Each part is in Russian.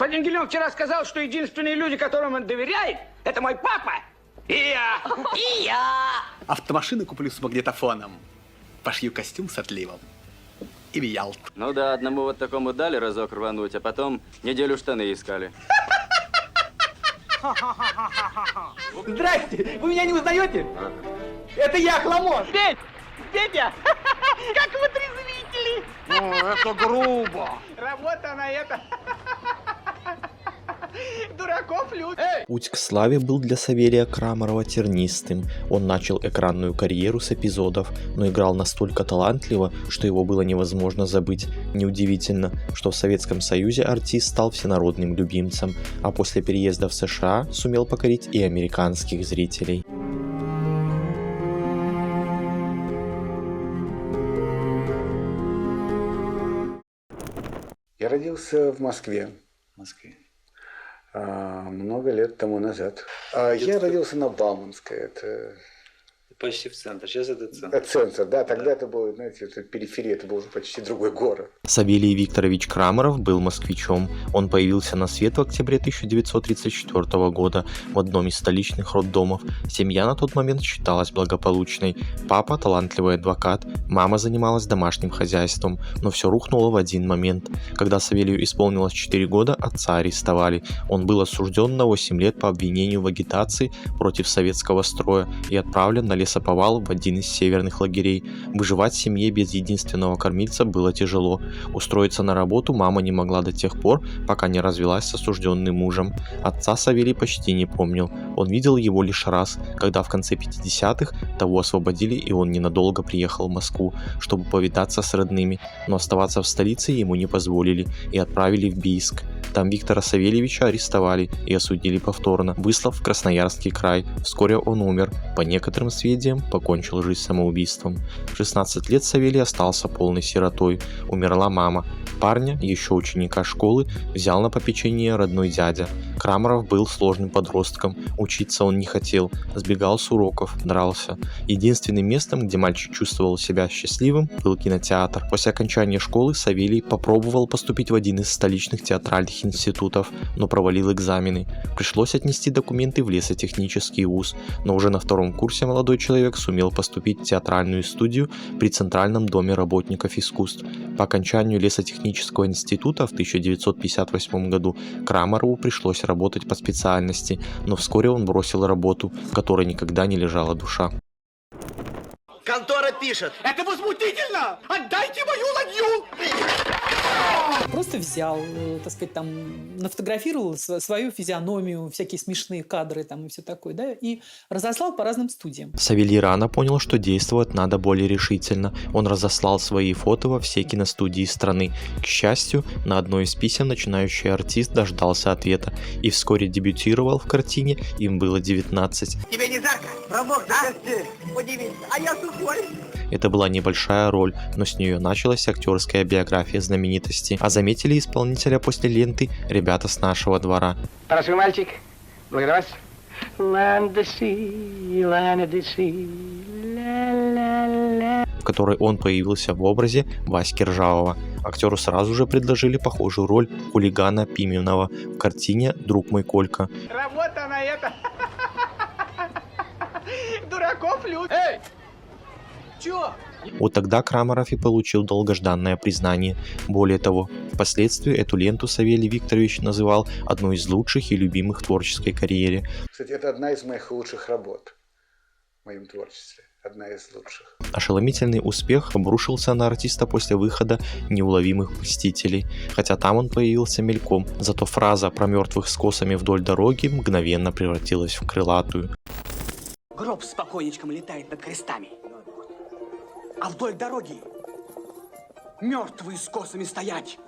Господин Гильон вчера сказал, что единственные люди, которым он доверяет, это мой папа и я. И я. Автомашину куплю с магнитофоном. Пошью костюм с отливом. И в Ялту. Ну да, одному вот такому дали разок рвануть, а потом неделю штаны искали. Здрасте, вы меня не узнаете? Это я, Хламон. Здесь, Петя. Как вы трезвители. О, это грубо. Работа на это. Дураков любит. Путь к славе был для Савелия Крамарова тернистым. Он начал экранную карьеру с эпизодов, но играл настолько талантливо, что его было невозможно забыть. Неудивительно, что в Советском Союзе артист стал всенародным любимцем, а после переезда в США сумел покорить и американских зрителей. Я родился в Москве. Много лет тому назад. Я родился на Бауманской. Это Почти в центр. Сейчас это центр. это центр, да. Тогда это было, знаете, это периферия, это был уже почти другой город. Савелий Викторович Крамаров был москвичом. Он появился на свет в октябре 1934 года в одном из столичных роддомов. Семья на тот момент считалась благополучной. Папа – талантливый адвокат, мама занималась домашним хозяйством, но все рухнуло в один момент. Когда Савелию исполнилось 4 года, отца арестовали. Он был осужден на 8 лет по обвинению в агитации против советского строя и отправлен на лесоповал в один из северных лагерей. Выживать в семье без единственного кормильца было тяжело. Устроиться на работу мама не могла до тех пор, пока не развелась с осужденным мужем. Отца Савелий почти не помнил. Он видел его лишь раз, когда в конце 50-х того освободили, и он ненадолго приехал в Москву, чтобы повидаться с родными, но оставаться в столице ему не позволили и отправили в Бийск. Там Виктора Савельевича арестовали и осудили повторно, выслав в Красноярский край. Вскоре он умер. По некоторым сведениям, покончил жизнь самоубийством. В 16 лет Савелий остался полной сиротой. Умерла мама. Парня, еще ученика школы, взял на попечение родной дядя. Крамаров был сложным подростком. Учиться он не хотел, сбегал с уроков, дрался. Единственным местом, где мальчик чувствовал себя счастливым, был кинотеатр. После окончания школы Савелий попробовал поступить в один из столичных театральных институтов, но провалил экзамены. Пришлось отнести документы в лесотехнический вуз, но уже на втором курсе молодой человек сумел поступить в театральную студию при Центральном доме работников искусств. По окончанию лесотехнического института в 1958 году Крамарову пришлось работать по специальности, но вскоре он бросил работу, в которой никогда не лежала душа. Контора пишет. Это возмутительно! Отдайте мою ладью! Просто взял, так сказать, там, нафотографировал свою физиономию, всякие смешные кадры там и все такое, да, и разослал по разным студиям. Савелий рано понял, что действовать надо более решительно. Он разослал свои фото во все киностудии страны. К счастью, на одно из писем начинающий артист дождался ответа и вскоре дебютировал в картине, им было 19. Тебе не жарко? Промок, да? Удивительно. А я сухой. Это была небольшая роль, но с нее началась актерская биография знаменитости. А заметили исполнителя после ленты ребята с нашего двора. Хороший мальчик. Благодарю вас. В которой он появился в образе Васьки Ржавого. Актеру сразу же предложили похожую роль хулигана Пименова в картине «Друг мой Колька». Работа на это. Дураков любит. Эй! Чё? Вот тогда Крамаров и получил долгожданное признание. Более того, впоследствии эту ленту Савелий Викторович называл одной из лучших и любимых в творческой карьере. Кстати, это одна из моих лучших работ в моем творчестве. Одна из лучших. Ошеломительный успех обрушился на артиста после выхода «Неуловимых мстителей», хотя там он появился мельком, зато фраза про мертвых с косами вдоль дороги мгновенно превратилась в крылатую. Гроб с покойничком летает над крестами. А вдоль дороги мертвые с косами стоять.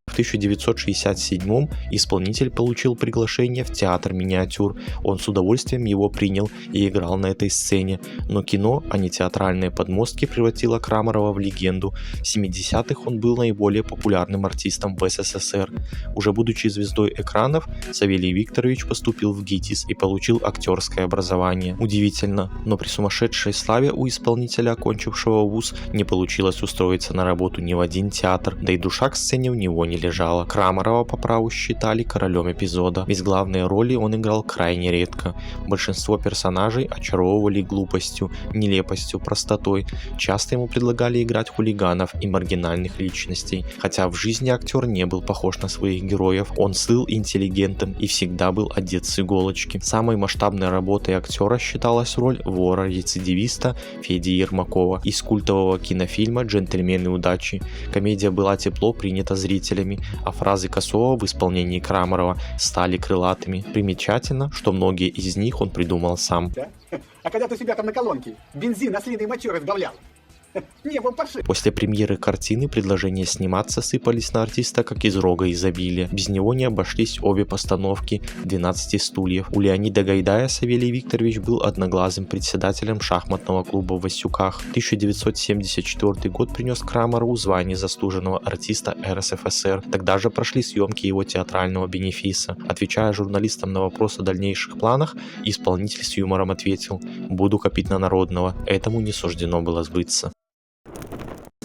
В 1967 исполнитель получил приглашение в театр миниатюр. Он с удовольствием его принял и играл на этой сцене. Но кино, а не театральные подмостки, превратило Крамарова в легенду. В 70-х он был наиболее популярным артистом в СССР. Уже будучи звездой экранов, Савелий Викторович поступил в ГИТИС и получил актерское образование. Удивительно, но при сумасшедшей славе у исполнителя, окончившего вуз, не получилось устроиться на работу ни в один театр, да и душа к сцене у него не лежала. принадлежала. Крамарова по праву считали королем эпизода, ведь главные роли он играл крайне редко. Большинство персонажей очаровывали глупостью, нелепостью, простотой. Часто ему предлагали играть хулиганов и маргинальных личностей. Хотя в жизни актер не был похож на своих героев, он был интеллигентом и всегда был одет с иголочки. Самой масштабной работой актера считалась роль вора-рецидивиста Феди Ермакова из культового кинофильма «Джентльмены удачи». Комедия была тепло принята зрителями, а фразы Косова в исполнении Крамарова стали крылатыми. Примечательно, что многие из них он придумал сам. Да? А когда ты у себя там на колонке бензин ослиной мочой разбавлял? Не, вон парши. После премьеры картины предложения сниматься сыпались на артиста как из рога изобилия. Без него не обошлись обе постановки «12 стульев». У Леонида Гайдая Савелий Викторович был одноглазым председателем шахматного клуба в Васюках. 1974 год принес Крамарову звание заслуженного артиста РСФСР. Тогда же прошли съемки его театрального бенефиса. Отвечая журналистам на вопрос о дальнейших планах, исполнитель с юмором ответил: «Буду копить на народного». Этому не суждено было сбыться.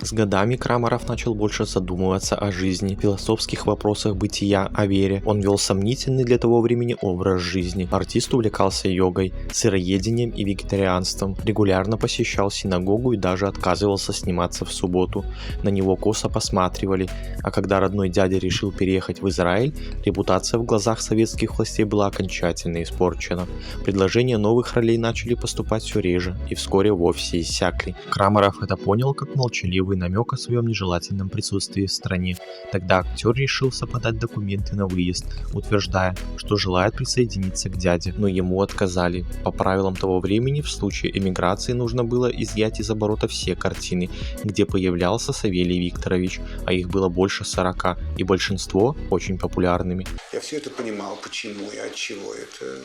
С годами Крамаров начал больше задумываться о жизни, философских вопросах бытия, о вере. Он вел сомнительный для того времени образ жизни. Артист увлекался йогой, сыроедением и вегетарианством, регулярно посещал синагогу и даже отказывался сниматься в субботу. На него косо посматривали, а когда родной дядя решил переехать в Израиль, репутация в глазах советских властей была окончательно испорчена. Предложения новых ролей начали поступать все реже и вскоре вовсе иссякли. Крамаров это понял как молчаливый намек о своем нежелательном присутствии в стране. Тогда актер решился подать документы на выезд, утверждая, что желает присоединиться к дяде, но ему отказали. По правилам того времени в случае эмиграции нужно было изъять из оборота все картины, где появлялся Савелий Викторович, а их было больше 40, и большинство очень популярными. Я все это понимал, почему и от чего это.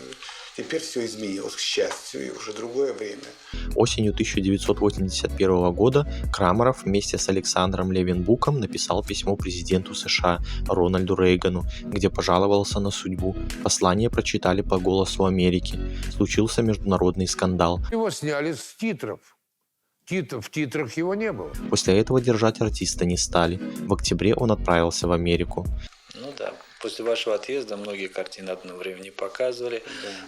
Теперь все изменилось, к счастью, и уже другое время. Осенью 1981 года Крамаров вместе с Александром Левенбуком написал письмо президенту США Рональду Рейгану, где пожаловался на судьбу. Послание прочитали по «Голосу Америки». Случился международный скандал. Его сняли с титров. В титрах его не было. После этого держать артиста не стали. В октябре он отправился в Америку. Ну да, после вашего отъезда многие картины одно время не показывали.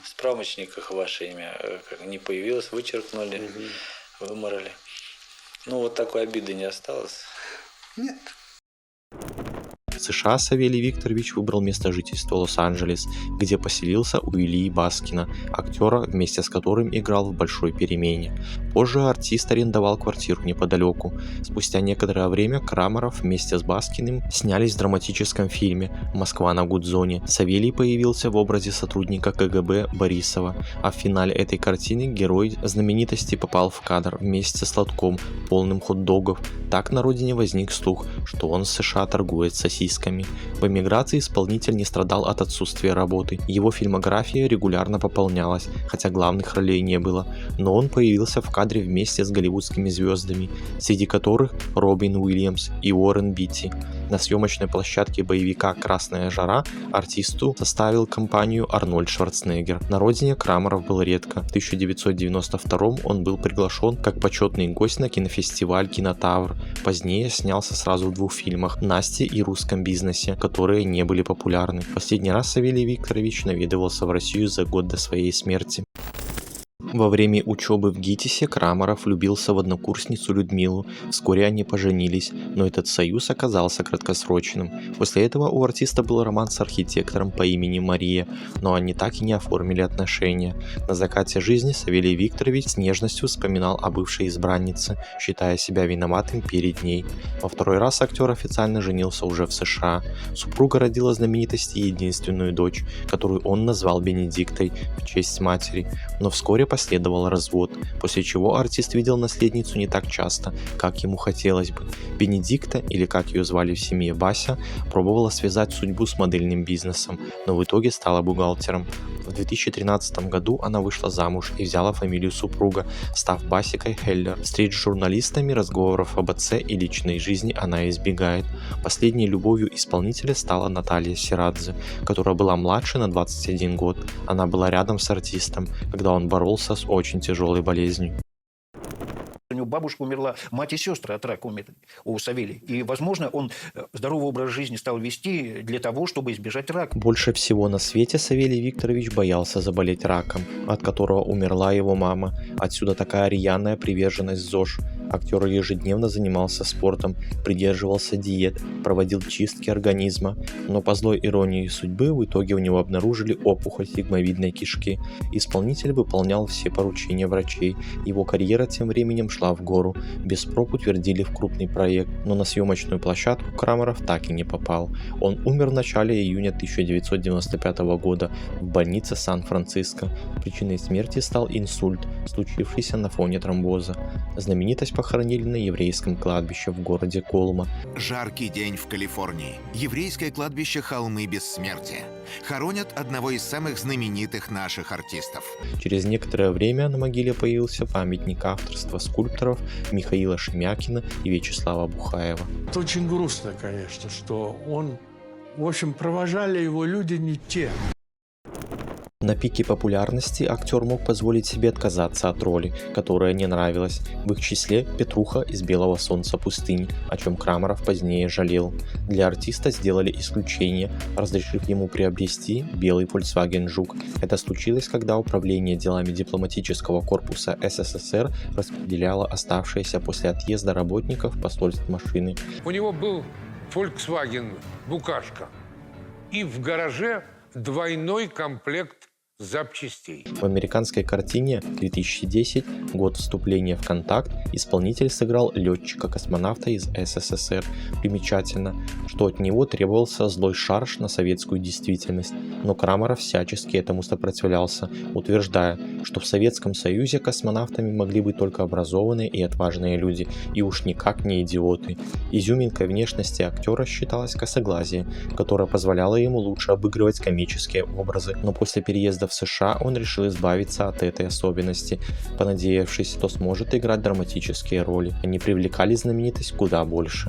В справочниках ваше имя не появилось, вычеркнули, выморали. Ну вот такой обиды не осталось? Нет. В США Савелий Викторович выбрал место жительства Лос-Анджелес, где поселился у Ильи Баскина, актера, вместе с которым играл в «Большой перемене». Позже артист арендовал квартиру неподалеку. Спустя некоторое время Крамаров вместе с Баскиным снялись в драматическом фильме «Москва на Гудзоне». Савелий появился в образе сотрудника КГБ Борисова, а в финале этой картины герой знаменитости попал в кадр вместе с лотком, полным хот-догов. Так на родине возник слух, что он в США торгует сосисками. В эмиграции исполнитель не страдал от отсутствия работы. Его фильмография регулярно пополнялась, хотя главных ролей не было. Но он появился в кадре вместе с голливудскими звездами, среди которых Робин Уильямс и Уоррен Битти. На съемочной площадке боевика «Красная жара» артисту составил компанию Арнольд Шварценеггер. На родине Крамаров был редко. В 1992 он был приглашен как почетный гость на кинофестиваль «Кинотавр». Позднее снялся сразу в 2 фильмах «Насте» и «Русском бизнесе», которые не были популярны. Последний раз Савелий Викторович наведывался в Россию за год до своей смерти. Во время учебы в ГИТИСе Крамаров влюбился в однокурсницу Людмилу. Вскоре они поженились, но этот союз оказался краткосрочным. После этого у артиста был роман с архитектором по имени Мария, но они так и не оформили отношения. На закате жизни Савелий Викторович с нежностью вспоминал о бывшей избраннице, считая себя виноватым перед ней. Во второй раз актер официально женился уже в США. Супруга родила знаменитости единственную дочь, которую он назвал Бенедиктой в честь матери, но вскоре последовал развод, после чего артист видел наследницу не так часто, как ему хотелось бы. Бенедикта, или как ее звали в семье Бася, пробовала связать судьбу с модельным бизнесом, но в итоге стала бухгалтером. В 2013 году она вышла замуж и взяла фамилию супруга, став Басикой Хеллер. Встреч с журналистами, разговоров об отце и личной жизни она избегает. Последней любовью исполнителя стала Наталья Сирадзе, которая была младше на 21 год. Она была рядом с артистом, когда он боролся с очень тяжелой болезнью. У него бабушка умерла, мать и сестры от рака умерли у Савелия. И, возможно, он здоровый образ жизни стал вести для того, чтобы избежать рака. Больше всего на свете Савелий Викторович боялся заболеть раком, от которого умерла его мама. Отсюда такая рьяная приверженность ЗОЖ. Актер ежедневно занимался спортом, придерживался диет, проводил чистки организма, но по злой иронии судьбы в итоге у него обнаружили опухоль сигмовидной кишки. Исполнитель выполнял все поручения врачей, его карьера тем временем шла в гору, без проб утвердили в крупный проект, но на съемочную площадку Крамаров так и не попал. Он умер в начале июня 1995 года в больнице Сан-Франциско. Причиной смерти стал инсульт, случившийся на фоне тромбоза. Знаменитость похоронили на еврейском кладбище в городе Колма. Жаркий день в Калифорнии. Еврейское кладбище Холмы Бессмертия. Хоронят одного из самых знаменитых наших артистов. Через некоторое время на могиле появился памятник авторства скульпторов Михаила Шемякина и Вячеслава Бухаева. Это очень грустно, конечно, что он, в общем, провожали его люди не те. На пике популярности актер мог позволить себе отказаться от роли, которая не нравилась, в их числе Петруха из «Белого солнца пустыни», о чем Крамаров позднее жалел. Для артиста сделали исключение, разрешив ему приобрести белый Volkswagen Жук. Это случилось, когда Управление делами дипломатического корпуса СССР распределяло оставшиеся после отъезда работников посольств машины. У него был Volkswagen Букашка и в гараже двойной комплект запчастей. В американской картине 2010, год вступления в контакт, исполнитель сыграл летчика-космонавта из СССР. Примечательно, что от него требовался злой шарж на советскую действительность, но Крамаров всячески этому сопротивлялся, утверждая, что в Советском Союзе космонавтами могли быть только образованные и отважные люди, и уж никак не идиоты. Изюминкой внешности актера считалось косоглазие, которое позволяло ему лучше обыгрывать комические образы, но после переезда в США он решил избавиться от этой особенности, понадеявшись, что сможет играть драматические роли. Они привлекали знаменитость куда больше.